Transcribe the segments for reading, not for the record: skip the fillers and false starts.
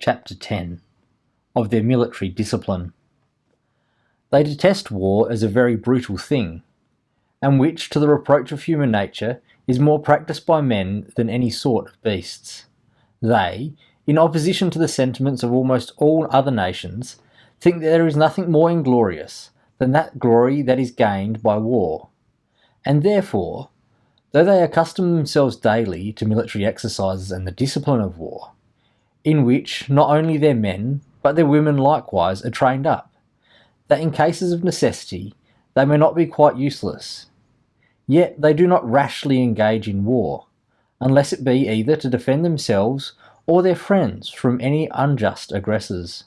Chapter 10 of their military discipline. They detest war as a very brutal thing, and which, to the reproach of human nature, is more practised by men than any sort of beasts. They, in opposition to the sentiments of almost all other nations, think that there is nothing more inglorious than that glory that is gained by war, and therefore, though they accustom themselves daily to military exercises and the discipline of war, in which not only their men, but their women likewise are trained up, that in cases of necessity they may not be quite useless. Yet they do not rashly engage in war, unless it be either to defend themselves or their friends from any unjust aggressors,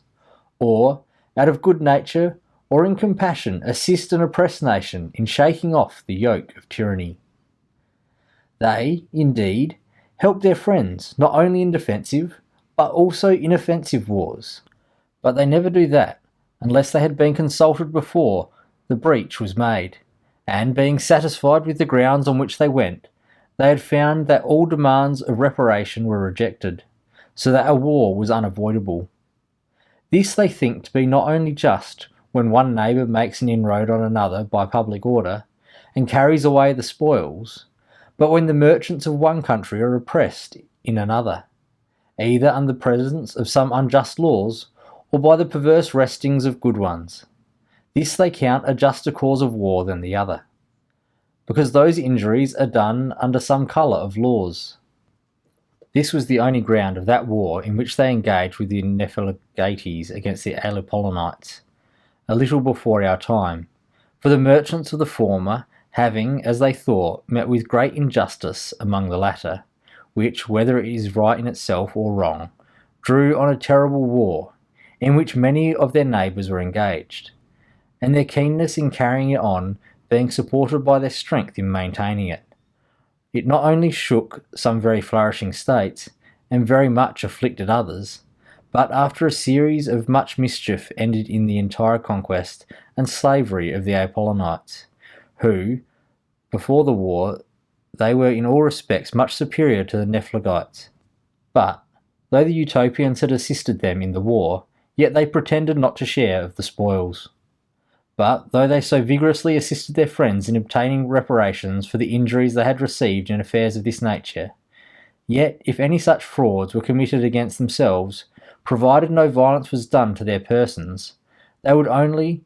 or, out of good nature or in compassion, assist an oppressed nation in shaking off the yoke of tyranny. They, indeed, help their friends not only in defensive, but also in offensive wars, but they never do that unless they had been consulted before the breach was made, and being satisfied with the grounds on which they went, they had found that all demands of reparation were rejected, so that a war was unavoidable. This they think to be not only just when one neighbour makes an inroad on another by public order, and carries away the spoils, but when the merchants of one country are oppressed in another, either under the presence of some unjust laws, or by the perverse wrestings of good ones. This they count a juster cause of war than the other, because those injuries are done under some colour of laws. This was the only ground of that war in which they engaged with the Nephiligates against the Alepollonites, a little before our time, for the merchants of the former having, as they thought, met with great injustice among the latter, which, whether it is right in itself or wrong, drew on a terrible war, in which many of their neighbours were engaged, and their keenness in carrying it on being supported by their strength in maintaining it. It not only shook some very flourishing states, and very much afflicted others, but after a series of much mischief ended in the entire conquest and slavery of the Apollonites, who, before the war, they were in all respects much superior to the Nephiligates. But, though the Utopians had assisted them in the war, yet they pretended not to share of the spoils. But, though they so vigorously assisted their friends in obtaining reparations for the injuries they had received in affairs of this nature, yet if any such frauds were committed against themselves, provided no violence was done to their persons, they would only,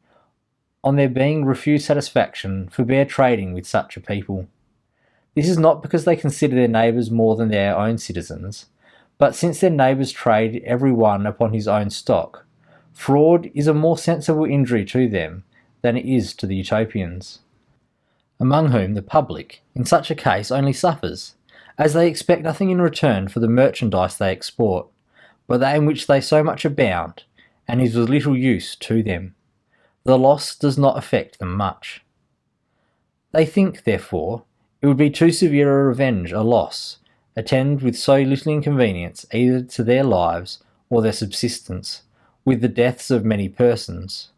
on their being refused satisfaction, forbear trading with such a people. This is not because they consider their neighbours more than their own citizens, but since their neighbours trade every one upon his own stock, fraud is a more sensible injury to them than it is to the Utopians, among whom the public, in such a case, only suffers, as they expect nothing in return for the merchandise they export, but that in which they so much abound, and is of little use to them. The loss does not affect them much. They think, therefore, it would be too severe a revenge a loss, attend with so little inconvenience either to their lives or their subsistence, with the deaths of many persons.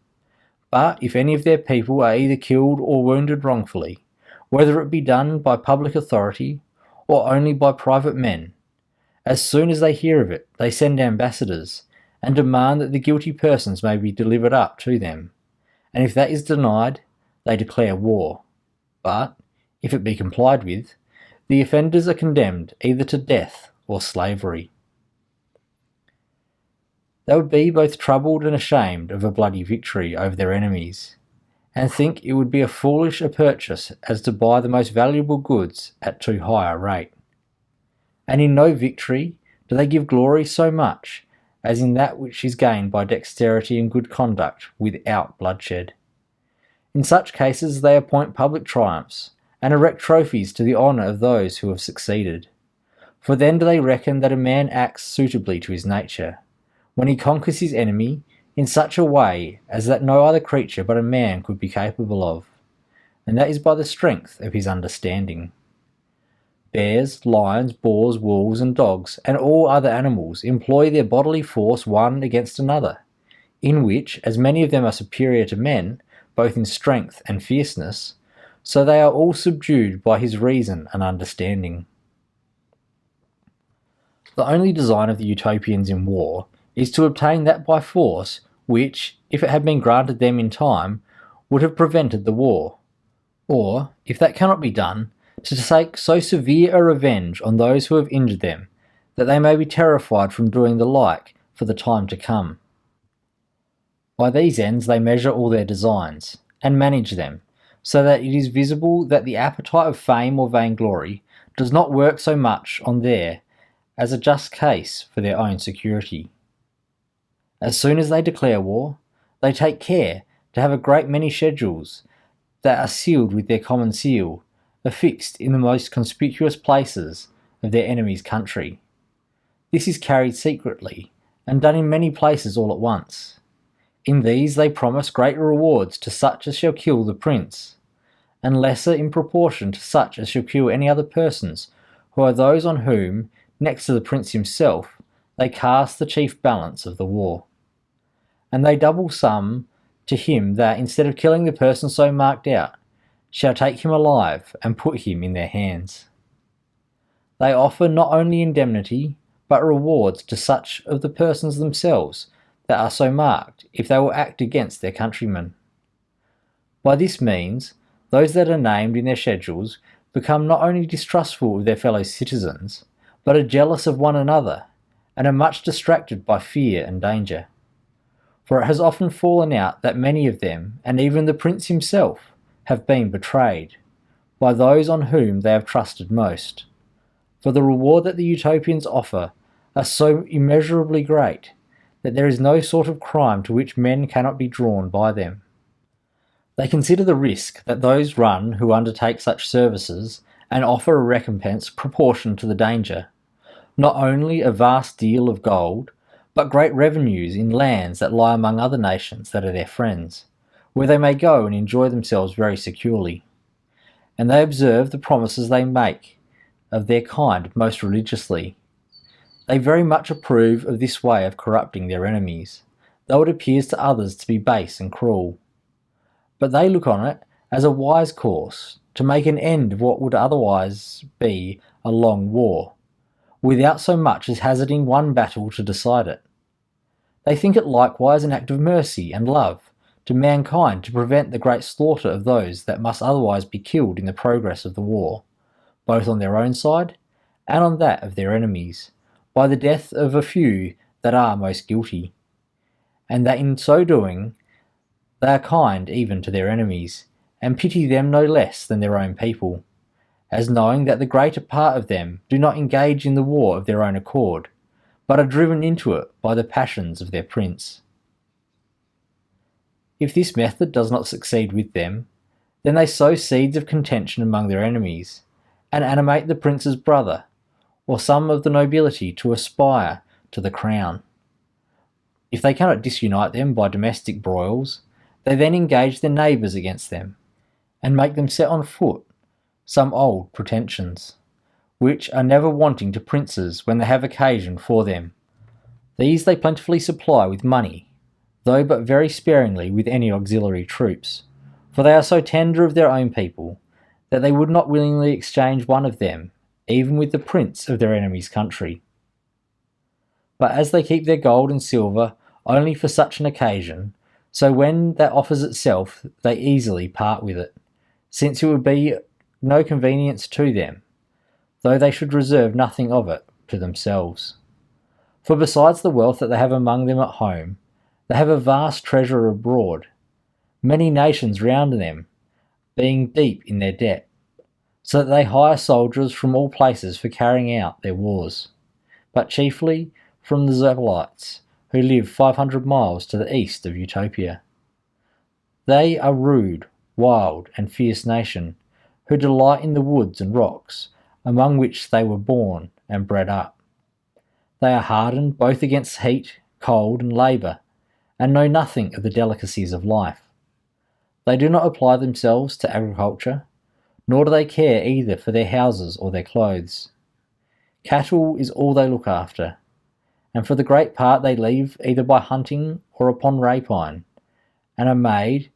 But if any of their people are either killed or wounded wrongfully, whether it be done by public authority or only by private men, as soon as they hear of it, they send ambassadors, and demand that the guilty persons may be delivered up to them, and if that is denied, they declare war. But, if it be complied with, the offenders are condemned either to death or slavery. They would be both troubled and ashamed of a bloody victory over their enemies, and think it would be as foolish a purchase as to buy the most valuable goods at too high a rate. And in no victory do they give glory so much as in that which is gained by dexterity and good conduct without bloodshed. In such cases they appoint public triumphs, and erect trophies to the honour of those who have succeeded. For then do they reckon that a man acts suitably to his nature, when he conquers his enemy in such a way as that no other creature but a man could be capable of, and that is by the strength of his understanding. Bears, lions, boars, wolves, and dogs, and all other animals employ their bodily force one against another, in which, as many of them are superior to men, both in strength and fierceness, so they are all subdued by his reason and understanding. The only design of the Utopians in war is to obtain that by force which, if it had been granted them in time, would have prevented the war, or, if that cannot be done, to take so severe a revenge on those who have injured them, that they may be terrified from doing the like for the time to come. By these ends they measure all their designs, and manage them, so that it is visible that the appetite of fame or vainglory does not work so much on there as a just case for their own security. As soon as they declare war, they take care to have a great many schedules that are sealed with their common seal, affixed in the most conspicuous places of their enemy's country. This is carried secretly, and done in many places all at once. In these they promise great rewards to such as shall kill the prince, and lesser in proportion to such as shall kill any other persons, who are those on whom, next to the prince himself, they cast the chief balance of the war. And they double sum to him that, instead of killing the person so marked out, shall take him alive and put him in their hands. They offer not only indemnity, but rewards to such of the persons themselves that are so marked, if they will act against their countrymen. By this means, those that are named in their schedules become not only distrustful of their fellow citizens, but are jealous of one another, and are much distracted by fear and danger. For it has often fallen out that many of them, and even the prince himself, have been betrayed by those on whom they have trusted most. For the reward that the Utopians offer are so immeasurably great that there is no sort of crime to which men cannot be drawn by them. They consider the risk that those run who undertake such services, and offer a recompense proportioned to the danger, not only a vast deal of gold, but great revenues in lands that lie among other nations that are their friends, where they may go and enjoy themselves very securely. And they observe the promises they make of their kind most religiously. They very much approve of this way of corrupting their enemies, though it appears to others to be base and cruel. But they look on it as a wise course to make an end of what would otherwise be a long war, without so much as hazarding one battle to decide it. They think it likewise an act of mercy and love to mankind to prevent the great slaughter of those that must otherwise be killed in the progress of the war, both on their own side and on that of their enemies, by the death of a few that are most guilty, and that in so doing they are kind even to their enemies, and pity them no less than their own people, as knowing that the greater part of them do not engage in the war of their own accord, but are driven into it by the passions of their prince. If this method does not succeed with them, then they sow seeds of contention among their enemies, and animate the prince's brother, or some of the nobility to aspire to the crown. If they cannot disunite them by domestic broils, they then engage their neighbours against them, and make them set on foot some old pretensions, which are never wanting to princes when they have occasion for them. These they plentifully supply with money, though but very sparingly with any auxiliary troops, for they are so tender of their own people, that they would not willingly exchange one of them, even with the prince of their enemy's country. But as they keep their gold and silver only for such an occasion, so when that offers itself they easily part with it, since it would be no convenience to them, though they should reserve nothing of it to themselves. For besides the wealth that they have among them at home, they have a vast treasure abroad, many nations round them being deep in their debt, so that they hire soldiers from all places for carrying out their wars, but chiefly from the Zepolites, who live 500 miles to the east of Utopia. They are rude, wild, and fierce nation, who delight in the woods and rocks, among which they were born and bred up. They are hardened both against heat, cold, and labour, and know nothing of the delicacies of life. They do not apply themselves to agriculture, nor do they care either for their houses or their clothes. Cattle is all they look after, and for the great part they live either by hunting or upon rapine, and are made,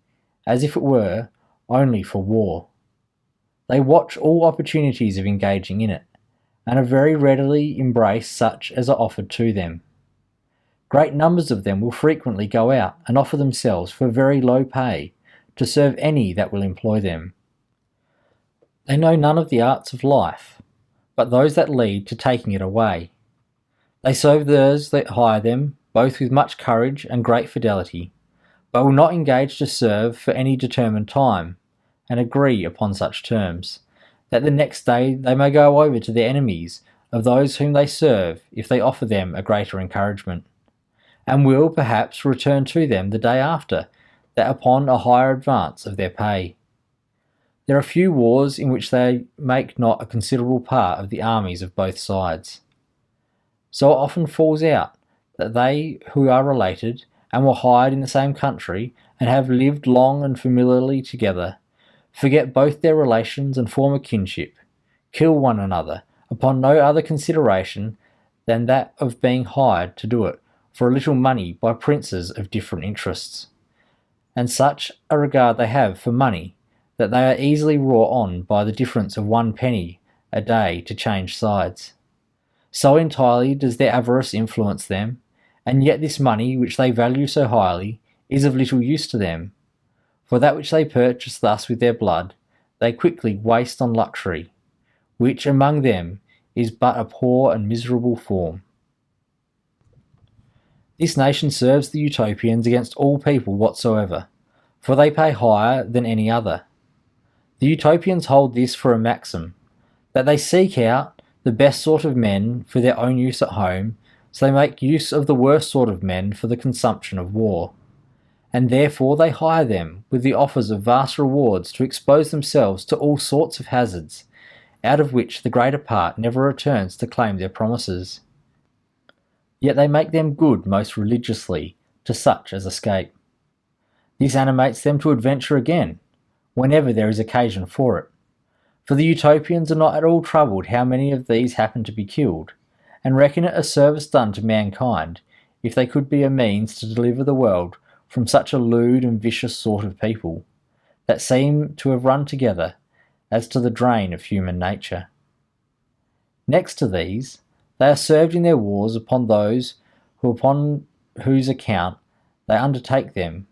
as if it were, only for war. They watch all opportunities of engaging in it, and are very readily embrace such as are offered to them. Great numbers of them will frequently go out and offer themselves for very low pay to serve any that will employ them. They know none of the arts of life, but those that lead to taking it away. They serve those that hire them, both with much courage and great fidelity, but will not engage to serve for any determined time, and agree upon such terms, that the next day they may go over to the enemies of those whom they serve if they offer them a greater encouragement, and will perhaps return to them the day after, that upon a higher advance of their pay. There are few wars in which they make not a considerable part of the armies of both sides. So it often falls out that they who are related and were hired in the same country and have lived long and familiarly together, forget both their relations and former kinship, kill one another upon no other consideration than that of being hired to do it for a little money by princes of different interests. And such a regard they have for money that they are easily wrought on by the difference of 1 penny a day to change sides. So entirely does their avarice influence them, and yet this money which they value so highly is of little use to them, for that which they purchase thus with their blood they quickly waste on luxury, which among them is but a poor and miserable form. This nation serves the Utopians against all people whatsoever, for they pay higher than any other. The Utopians hold this for a maxim, that they seek out the best sort of men for their own use at home, so they make use of the worst sort of men for the consumption of war, and therefore they hire them with the offers of vast rewards to expose themselves to all sorts of hazards, out of which the greater part never returns to claim their promises. Yet they make them good most religiously to such as escape. This animates them to adventure again, whenever there is occasion for it, for the Utopians are not at all troubled how many of these happen to be killed, and reckon it a service done to mankind if they could be a means to deliver the world from such a lewd and vicious sort of people, that seem to have run together as to the drain of human nature. Next to these, they are served in their wars upon those upon whose account they undertake them,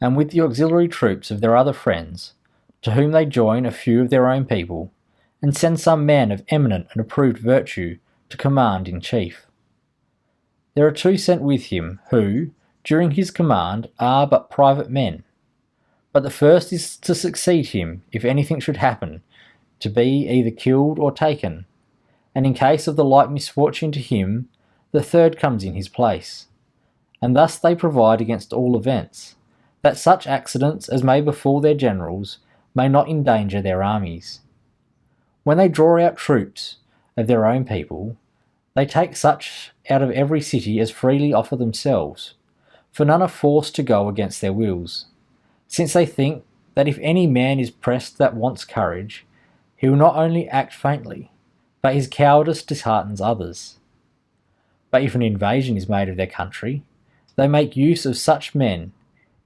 and with the auxiliary troops of their other friends, to whom they join a few of their own people, and send some man of eminent and approved virtue to command in chief. There are 2 sent with him, who, during his command, are but private men, but the first is to succeed him if anything should happen, to be either killed or taken, and in case of the like misfortune to him, the third comes in his place, and thus they provide against all events, that such accidents as may befall their generals may not endanger their armies. When they draw out troops of their own people, they take such out of every city as freely offer themselves, for none are forced to go against their wills, since they think that if any man is pressed that wants courage, he will not only act faintly, but his cowardice disheartens others. But if an invasion is made of their country, they make use of such men,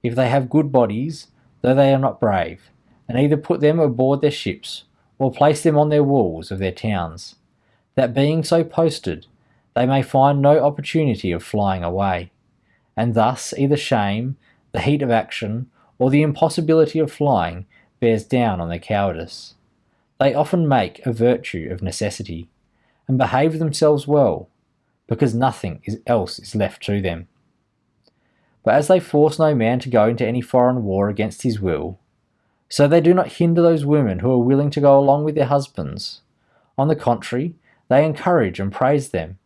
if they have good bodies, though they are not brave, and either put them aboard their ships, or place them on their walls of their towns, that being so posted, they may find no opportunity of flying away, and thus either shame, the heat of action, or the impossibility of flying bears down on their cowardice. They often make a virtue of necessity, and behave themselves well, because nothing else is left to them. But as they force no man to go into any foreign war against his will, so they do not hinder those women who are willing to go along with their husbands. On the contrary, they encourage and praise them,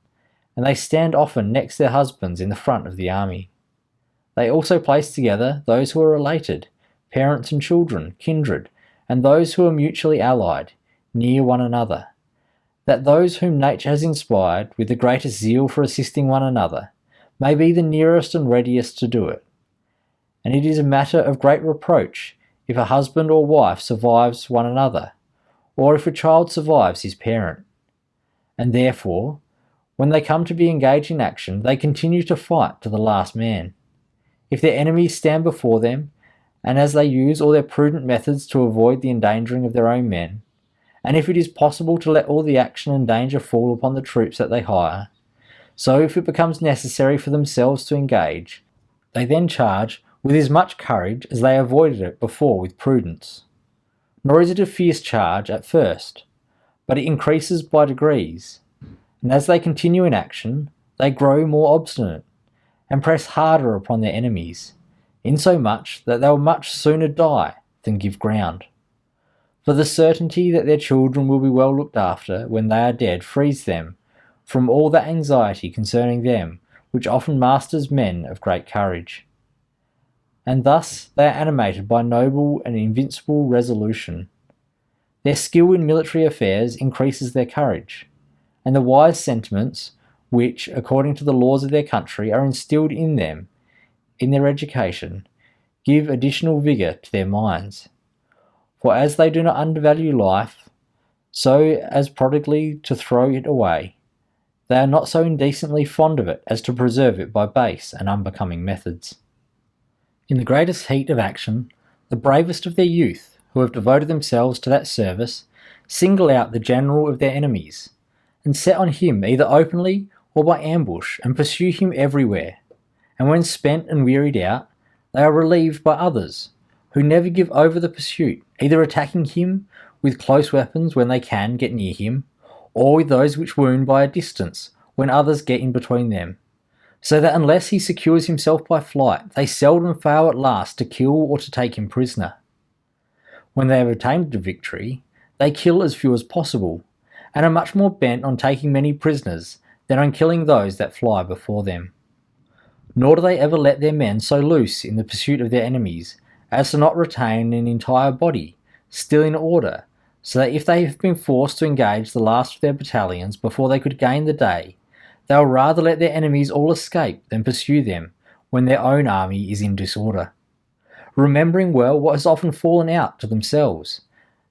and they stand often next their husbands in the front of the army. They also place together those who are related, parents and children, kindred, and those who are mutually allied, near one another, that those whom nature has inspired with the greatest zeal for assisting one another may be the nearest and readiest to do it. And it is a matter of great reproach if a husband or wife survives one another, or if a child survives his parent. And therefore, when they come to be engaged in action, they continue to fight to the last man. If their enemies stand before them, and as they use all their prudent methods to avoid the endangering of their own men, and if it is possible to let all the action and danger fall upon the troops that they hire, So if it becomes necessary for themselves to engage, they then charge with as much courage as they avoided it before with prudence. Nor is it a fierce charge at first, but it increases by degrees, and as they continue in action, they grow more obstinate, and press harder upon their enemies, insomuch that they will much sooner die than give ground. For the certainty that their children will be well looked after when they are dead frees them from all that anxiety concerning them which often masters men of great courage. And thus they are animated by noble and invincible resolution. Their skill in military affairs increases their courage, and the wise sentiments which, according to the laws of their country, are instilled in them in their education, give additional vigour to their minds. For as they do not undervalue life, so as prodigally to throw it away, they are not so indecently fond of it as to preserve it by base and unbecoming methods. In the greatest heat of action, the bravest of their youth, who have devoted themselves to that service, single out the general of their enemies, and set on him either openly or by ambush, and pursue him everywhere. And when spent and wearied out, they are relieved by others, who never give over the pursuit, either attacking him with close weapons when they can get near him, or with those which wound by a distance when others get in between them, so that unless he secures himself by flight, they seldom fail at last to kill or to take him prisoner. When they have attained a victory, they kill as few as possible, and are much more bent on taking many prisoners than on killing those that fly before them. Nor do they ever let their men so loose in the pursuit of their enemies as to not retain an entire body still in order, so that if they have been forced to engage the last of their battalions before they could gain the day, they will rather let their enemies all escape than pursue them when their own army is in disorder, remembering well what has often fallen out to themselves,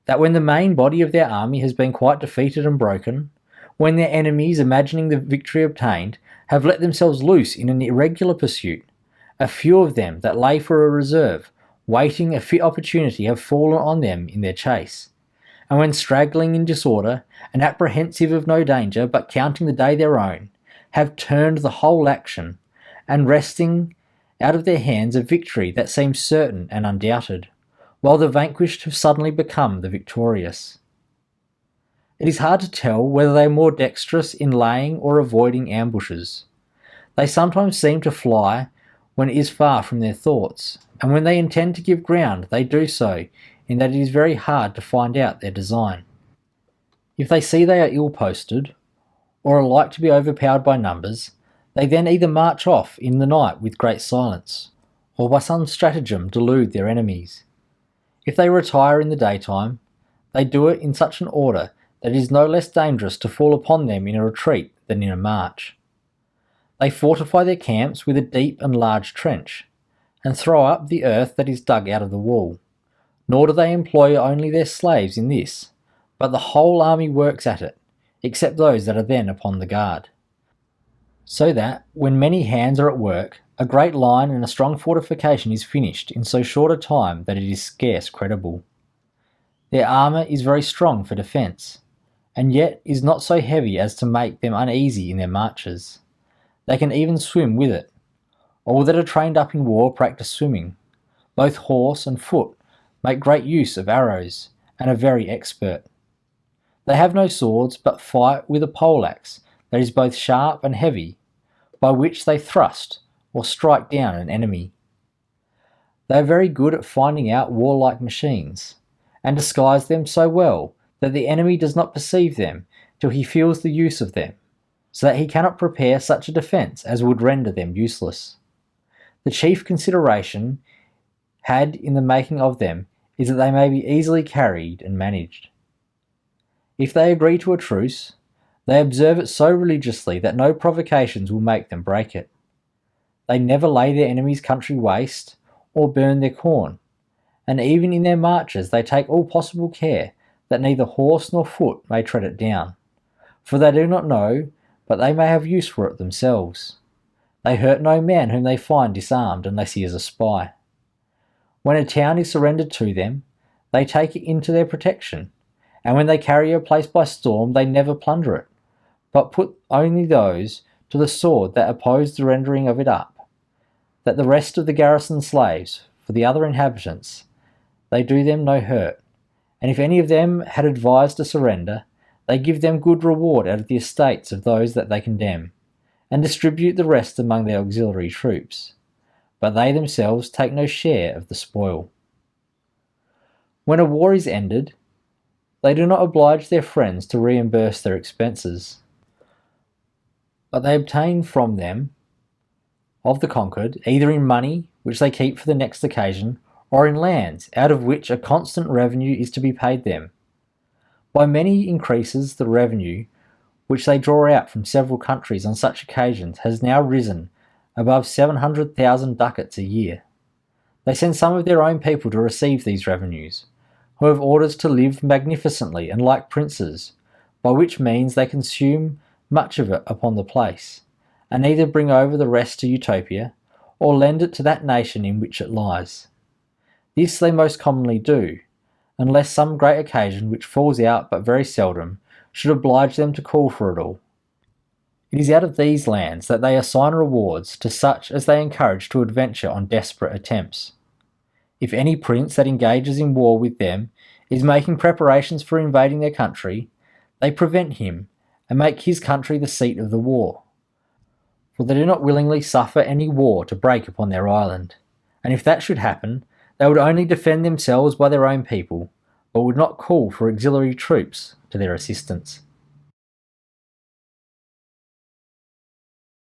that when the main body of their army has been quite defeated and broken, when their enemies, imagining the victory obtained, have let themselves loose in an irregular pursuit, a few of them that lay for a reserve, waiting a fit opportunity, have fallen on them in their chase, and when straggling in disorder, and apprehensive of no danger, but counting the day their own, have turned the whole action, and wresting out of their hands a victory that seems certain and undoubted, while the vanquished have suddenly become the victorious. It is hard to tell whether they are more dexterous in laying or avoiding ambushes. They sometimes seem to fly when it is far from their thoughts, and when they intend to give ground they do so in that it is very hard to find out their design. If they see they are ill-posted, or are like to be overpowered by numbers, they then either march off in the night with great silence, or by some stratagem delude their enemies. If they retire in the daytime, they do it in such an order that it is no less dangerous to fall upon them in a retreat than in a march. They fortify their camps with a deep and large trench, and throw up the earth that is dug out of the wall. Nor do they employ only their slaves in this, but the whole army works at it, except those that are then upon the guard. So that, when many hands are at work, a great line and a strong fortification is finished in so short a time that it is scarce credible. Their armour is very strong for defence, and yet is not so heavy as to make them uneasy in their marches. They can even swim with it. All that are trained up in war practise swimming. Both horse and foot make great use of arrows, and are very expert. They have no swords, but fight with a poleaxe that is both sharp and heavy, by which they thrust or strike down an enemy. They are very good at finding out warlike machines, and disguise them so well that the enemy does not perceive them till he feels the use of them, so that he cannot prepare such a defence as would render them useless. The chief consideration had in the making of them is that they may be easily carried and managed. If they agree to a truce, they observe it so religiously that no provocations will make them break it. They never lay their enemy's country waste, or burn their corn, and even in their marches they take all possible care that neither horse nor foot may tread it down, for they do not know but they may have use for it themselves. They hurt no man whom they find disarmed unless he is a spy. When a town is surrendered to them, they take it into their protection, and when they carry a place by storm they never plunder it, but put only those to the sword that opposed the rendering of it up, that the rest of the garrison slaves, for the other inhabitants, they do them no hurt, and if any of them had advised to surrender, they give them good reward out of the estates of those that they condemn, and distribute the rest among their auxiliary troops, but they themselves take no share of the spoil. When a war is ended, they do not oblige their friends to reimburse their expenses, but they obtain from them of the conquered, either in money, which they keep for the next occasion, or in lands, out of which a constant revenue is to be paid them. By many increases the revenue which they draw out from several countries on such occasions has now risen above 700,000 ducats a year. They send some of their own people to receive these revenues, who have orders to live magnificently and like princes, by which means they consume much of it upon the place, and either bring over the rest to Utopia, or lend it to that nation in which it lies. This they most commonly do, unless some great occasion which falls out but very seldom should oblige them to call for it all. It is out of these lands that they assign rewards to such as they encourage to adventure on desperate attempts. If any prince that engages in war with them is making preparations for invading their country, they prevent him and make his country the seat of the war. For they do not willingly suffer any war to break upon their island, and if that should happen, they would only defend themselves by their own people, but would not call for auxiliary troops to their assistance.